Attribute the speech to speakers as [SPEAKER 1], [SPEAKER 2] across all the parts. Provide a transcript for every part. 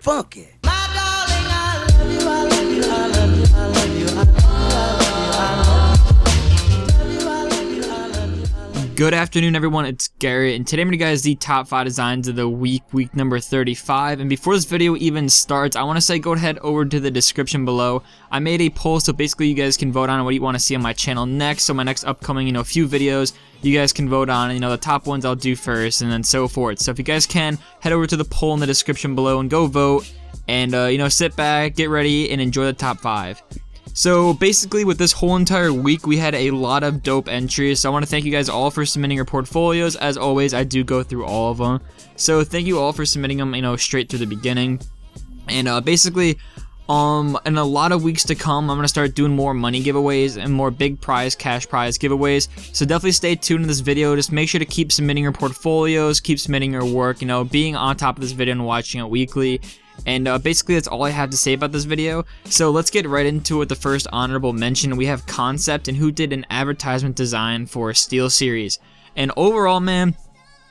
[SPEAKER 1] funky.
[SPEAKER 2] Good afternoon, everyone. It's Garrett, and today I'm going to guys the top 5 designs of the week number 35. And before this video even starts, I want to say go ahead over to the description below. I made a poll, so basically you guys can vote on what you want to see on my channel next. So my next upcoming, few videos, you guys can vote on. The top ones I'll do first, and then so forth. So if you guys can, head over to the poll in the description below and go vote. And sit back, get ready, and enjoy the top 5. So basically with this whole entire week we had a lot of dope entries, so I want to thank you guys all for submitting your portfolios. As always, I do go through all of them, so thank you all for submitting them straight through the beginning. And basically in a lot of weeks to come I'm going to start doing more money giveaways and more big prize, cash prize giveaways, so definitely stay tuned in this video. Just make sure to keep submitting your portfolios, keep submitting your work, being on top of this video and watching it weekly. And basically that's all I have to say about this video, so let's get right into it with the first honorable mention. We have Concept, and who did an advertisement design for Steel Series. And overall, man,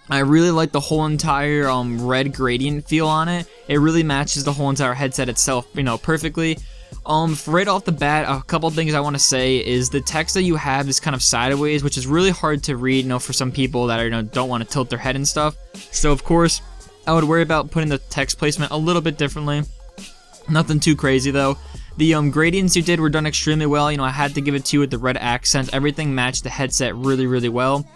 [SPEAKER 2] I really like the whole entire red gradient feel on it. It really matches the whole entire headset itself, perfectly. Right off the bat, a couple things I want to say is the text that you have is kind of sideways, which is really hard to read, for some people that are, don't want to tilt their head and stuff. So of course, I would worry about putting the text placement a little bit differently. Nothing too crazy though. The gradients you did were done extremely well. I had to give it to you with the red accents. Everything matched the headset really, really well.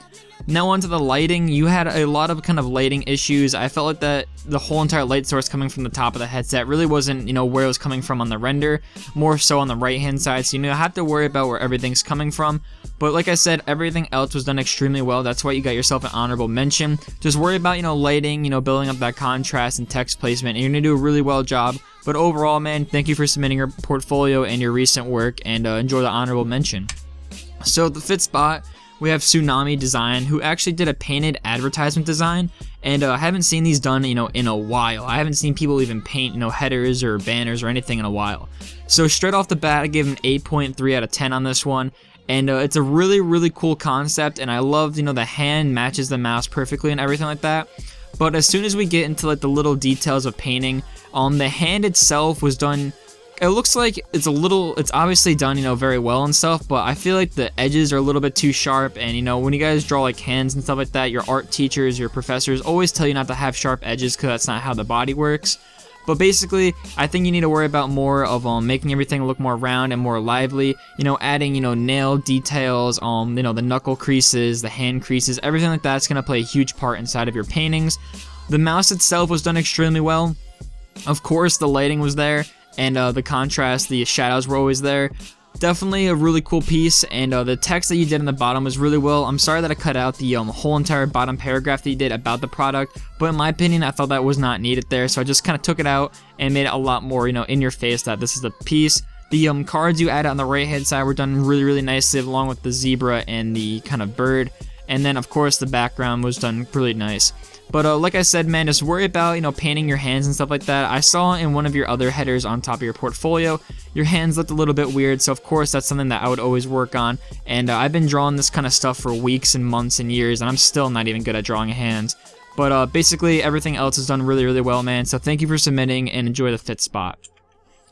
[SPEAKER 2] Now onto the lighting. You had a lot of kind of lighting issues. I felt like that the whole entire light source coming from the top of the headset really wasn't, where it was coming from on the render, more so on the right hand side. So I have to worry about where everything's coming from. But like I said, everything else was done extremely well. That's why you got yourself an honorable mention. Just worry about, lighting, building up that contrast and text placement, and you're gonna do a really well job. But overall, man, thank you for submitting your portfolio and your recent work, and enjoy the honorable mention. So the 5th spot, we have Tsunami Design, who actually did a painted advertisement design, and I haven't seen these done, in a while. I haven't seen people even paint, headers or banners or anything in a while. So straight off the bat, I gave him an 8.3 out of 10 on this one, and it's a really, really cool concept, and I love, the hand matches the mouse perfectly and everything like that. But as soon as we get into the little details of painting, the hand itself was done. It looks like it's obviously done, very well and stuff, but I feel like the edges are a little bit too sharp, and when you guys draw hands and stuff like that, your art teachers, your professors always tell you not to have sharp edges because that's not how the body works. But basically, I think you need to worry about more of making everything look more round and more lively, adding, nail details, the knuckle creases, the hand creases, everything like that's going to play a huge part inside of your paintings. The mouse itself was done extremely well. Of course, the lighting was there, and the contrast, the shadows were always there. Definitely a really cool piece, and the text that you did in the bottom was really well. I'm sorry that I cut out the whole entire bottom paragraph that you did about the product, but in my opinion, I felt that was not needed there, so I just kind of took it out and made it a lot more, in your face that this is the piece. The cards you added on the right hand side were done really, really nicely, along with the zebra and the kind of bird, and then of course the background was done really nice. But like I said, man, just worry about, painting your hands and stuff like that. I saw in one of your other headers on top of your portfolio, your hands looked a little bit weird, so of course that's something that I would always work on. And I've been drawing this kind of stuff for weeks and months and years, and I'm still not even good at drawing hands. But basically everything else is done really, really well, man. So thank you for submitting, and enjoy the 5th spot.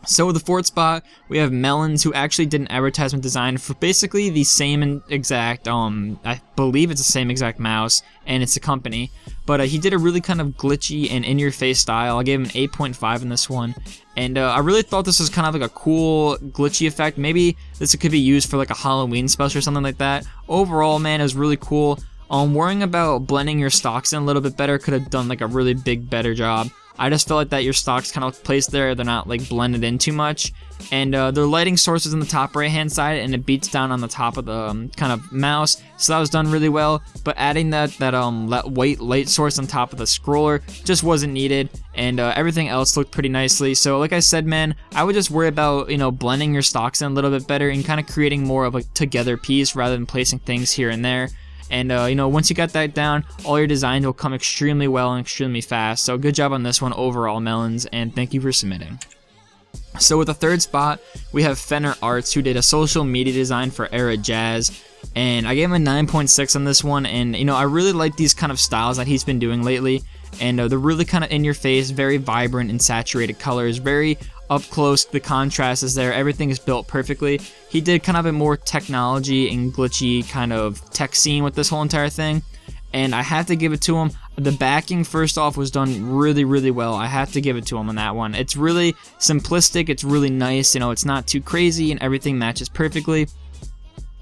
[SPEAKER 2] So the 4th spot, we have Melons, who actually did an advertisement design for basically the same exact, I believe it's the same exact mouse, and it's a company. But he did a really kind of glitchy and in-your-face style. I gave him an 8.5 in this one. And I really thought this was kind of like a cool glitchy effect. Maybe this could be used for like a Halloween special or something like that. Overall, man, it was really cool. Worrying about blending your stocks in a little bit better could have done like a really better job. I just felt like that your stocks kind of placed there, they're not like blended in too much. And the lighting source is in the top right hand side, and it beats down on the top of the kind of mouse, so that was done really well. But adding that white light source on top of the scroller just wasn't needed, and everything else looked pretty nicely. So like I said, man, I would just worry about blending your stocks in a little bit better and kind of creating more of a together piece rather than placing things here and there. And once you got that down, all your designs will come extremely well and extremely fast. So good job on this one overall, Melons, and thank you for submitting. So with the 3rd spot, we have Fenner Arts, who did a social media design for Era Jazz. And I gave him a 9.6 on this one, and I really like these kind of styles that he's been doing lately. and they're really kind of in your face, very vibrant and saturated colors, very up close. The contrast is there, everything is built perfectly. He did kind of a more technology and glitchy kind of tech scene with this whole entire thing, and I have to give it to him. The backing, first off, was done really, really well. I have to give it to him on that one. It's really simplistic, it's really nice, it's not too crazy, and everything matches perfectly.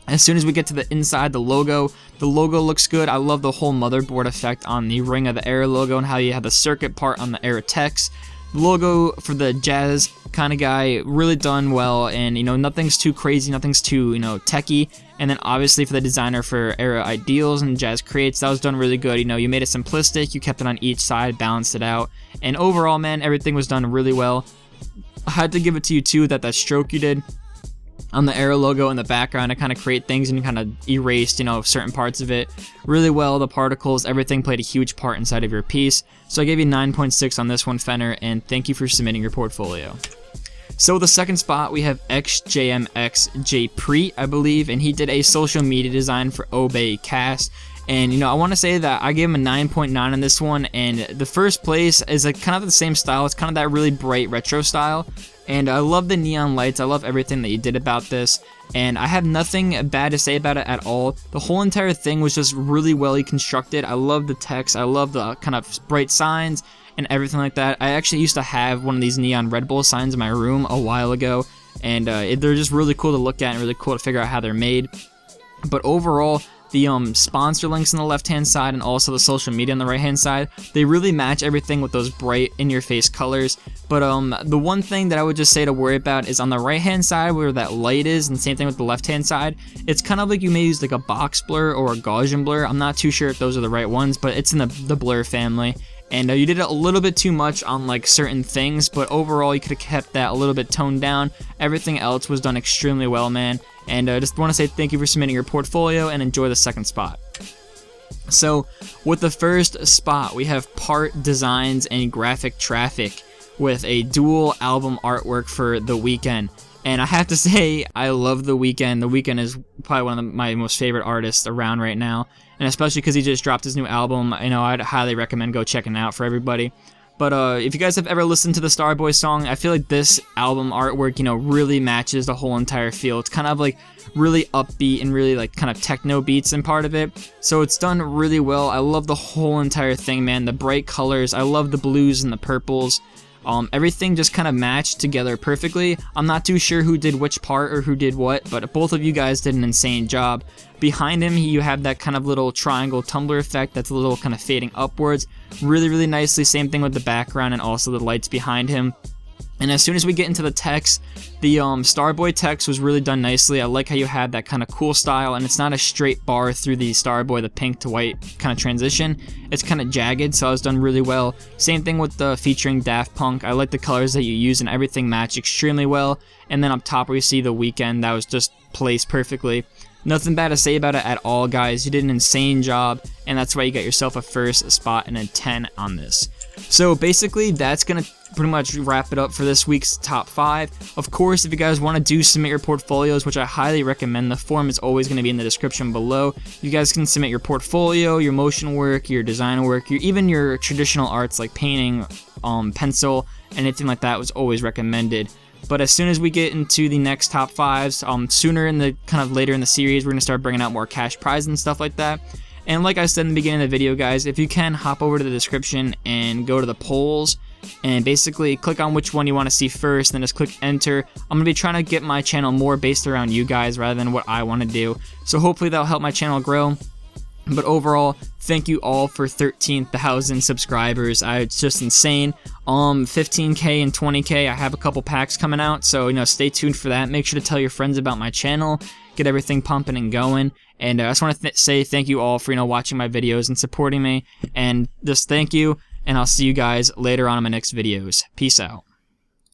[SPEAKER 2] As soon as we get to the inside, the logo looks good. I love the whole motherboard effect on the ring of the Air logo and how you have the circuit part on the Air text. The logo for the jazz kind of guy, really done well, and nothing's too crazy, nothing's too techie. And then obviously for the designer for Era Ideals and Jazz Creates, that was done really good. You made it simplistic, you kept it on each side, balanced it out, and overall, man, everything was done really well. I had to give it to you too that stroke you did on the Era logo in the background to kind of create things, and you kind of erased certain parts of it really well. The particles, everything played a huge part inside of your piece. So I gave you 9.6 on this one, Fenner, and thank you for submitting your portfolio. So the second spot, we have XJMXJPre, I believe, and he did a social media design for Obey Cast. And I want to say that I gave him a 9.9 on this one, and the first place is kind of the same style. It's kind of that really bright retro style, and I love the neon lights. I love everything that you did about this, and I have nothing bad to say about it at all. The whole entire thing was just really well constructed. I love the text. I love the kind of bright signs and everything like that. I actually used to have one of these neon Red Bull signs in my room a while ago, and they're just really cool to look at and really cool to figure out how they're made. But overall, the sponsor links on the left hand side and also the social media on the right hand side, they really match everything with those bright in your face colors. But the one thing that I would just say to worry about is on the right hand side where that light is, and same thing with the left hand side, it's kind of like you may use like a box blur or a Gaussian blur. I'm not too sure if those are the right ones, but it's in the blur family. And you did it a little bit too much on like certain things, but overall you could have kept that a little bit toned down. Everything else was done extremely well, man. And I just want to say thank you for submitting your portfolio, and enjoy the second spot. So with the first spot, we have Part Designs and Graphic Traffic with a dual album artwork for The Weeknd. And I have to say, I love The Weeknd. The Weeknd is probably one of my most favorite artists around right now, and especially because he just dropped his new album. I'd highly recommend go checking it out for everybody. But if you guys have ever listened to the Starboy song, I feel like this album artwork, really matches the whole entire feel. It's kind of like really upbeat and really like kind of techno beats in part of it. So it's done really well. I love the whole entire thing, man. The bright colors, I love the blues and the purples. Everything just kind of matched together perfectly. I'm not too sure who did which part or who did what, but both of you guys did an insane job. Behind him, you have that kind of little triangle tumbler effect that's a little kind of fading upwards. Really, really nicely. Same thing with the background and also the lights behind him. And as soon as we get into the text, the Starboy text was really done nicely. I like how you had that kind of cool style, and it's not a straight bar through the Starboy, the pink to white kind of transition. It's kind of jagged, so it was done really well. Same thing with the featuring Daft Punk. I like the colors that you use, and everything matched extremely well. And then up top where you see The Weeknd, that was just placed perfectly. Nothing bad to say about it at all, guys. You did an insane job, and that's why you got yourself a first spot and a 10 on this. So basically, that's going to pretty much wrap it up for this week's top 5. Of course, if you guys want to submit your portfolios, which I highly recommend, the form is always going to be in the description below. You guys can submit your portfolio, your motion work, your design work, even your traditional arts like painting, pencil, anything like that was always recommended. But as soon as we get into the next top 5s, sooner in the kind of later in the series, we're going to start bringing out more cash prizes and stuff like that. And like I said in the beginning of the video, guys, if you can, hop over to the description and go to the polls and basically click on which one you want to see first, then just click enter. I'm going to be trying to get my channel more based around you guys rather than what I want to do. So hopefully that'll help my channel grow. But overall, thank you all for 13,000 subscribers. It's just insane. 15K and 20K. I have a couple packs coming out, so stay tuned for that. Make sure to tell your friends about my channel. Get everything pumping and going. And I just want to say thank you all for watching my videos and supporting me. And just thank you. And I'll see you guys later on in my next videos. Peace out.